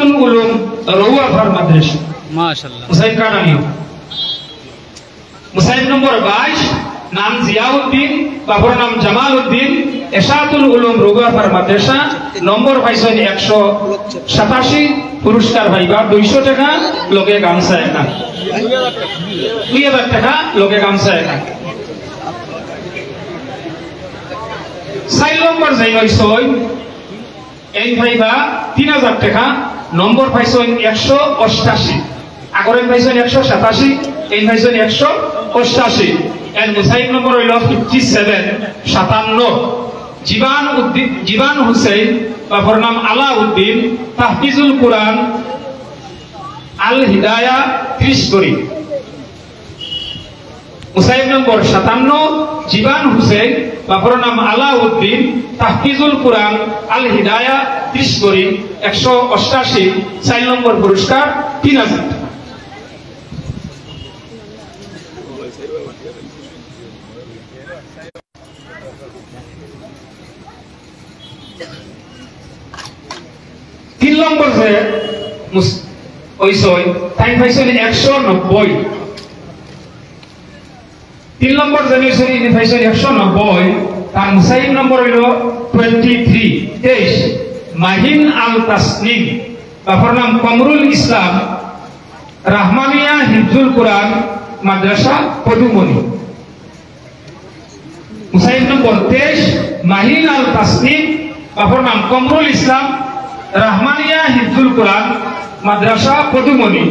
ইসাতুল উলুম রৌয়াফার মাদ্রাসা মাশাআল্লাহ। মুসাইব কাটানিও মুসাইব নম্বর 22 নাম জিয়াউদ্দিন বাবার নাম জামাল উদ্দিন ইসাতুল উলুম রৌয়াফার মাদ্রাসা নম্বর পাইছেন 187 পুরস্কার ভাইবা 200 টাকা লোকে গামছা একা 2000 টাকা লোকে গামছা একা 4 নম্বর যাই হইছই এই ভাইবা 3000 টাকা নম্বর পাইছেন 188 আগরে পাইছেন 187 এই পাইছেন 188 এর মুসাইব নম্বর হইল 57 57 জীবান হুসেন বাবার নাম আলাউদ্দিন তাহফিজুল কুরআন আল হিদায়া 30 করি মুসাইব নম্বর 57 জীবান হুসেন বাবার নাম আলাউদ্দিন তাহফিজুল কুরআন আল হিদায়া 30 করি 188 4 নম্বর পুরস্কার 3000 3 নম্বর যে ওইসই টাইম পাইছেন 190 3 নম্বর জেনারেশন ইনি পাইছেন 190 তার মুসাইব নম্বর হইল 23 মাহিন আল তাসনিম বাবার নাম কমরুল ইসলাম রাহমানিয়া হিফজুল কুরআন মাদ্রাসা পদুমনি মুসাইব নম্বর 23 মাহিন আল তাসনিম বাবার নাম কমরুল ইসলাম রাহমানিয়া হিফজুল কুরআন মাদ্রাসা পদুমনি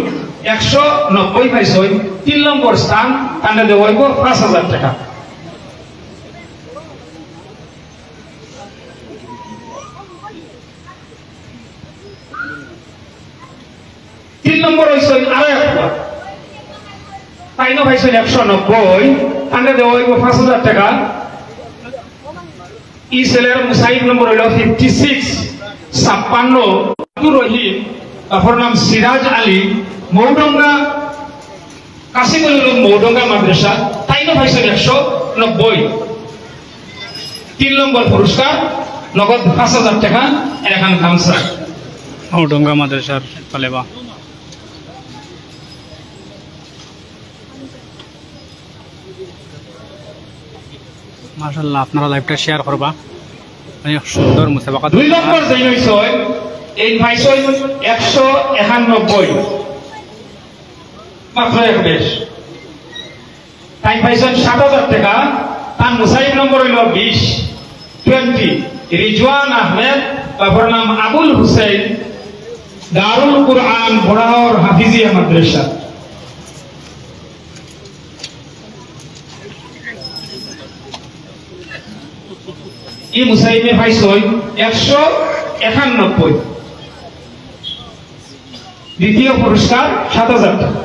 190 পাইছই 3 নম্বর স্থান তানে দেওয়াইব 5000 টাকা 3 নম্বর হইছই আরো একবার তাইনো পাইছই 190 তানে দেওয়াইব 5000 টাকা ই সেলের মুসাইব নম্বর হইল 56 56 আব্দুর রহিম বাবার নাম সিরাজ আলী মৌডঙ্গা কাশিমুল উলুম মৌডঙ্গা মাদ্রাসা তাইনো পাইছেন 190 3 নম্বর পুরস্কার নগদ 5000 টাকা এখন গামছা মৌডঙ্গা মাদ্রাসার তালেবা মাশাআল্লাহ। আপনারা লাইভটা শেয়ার করবা অনেক সুন্দর মুসাবাকা। 2 নম্বর যাই হইছে এই পাইছই 191 মাত্র এক বেশ তাই পাইছেন 7000 টাকা তার মুসাইব নম্বর হইল 20 রিজওয়ান আহমেদ বাবার নাম আবুল হুসেন দারুল কুরআন বড়াওর হাফিজিয়া মাদ্রাসা ই মুসাইবে পাইছই 191 দ্বিতীয় পুরস্কার 7000 টাকা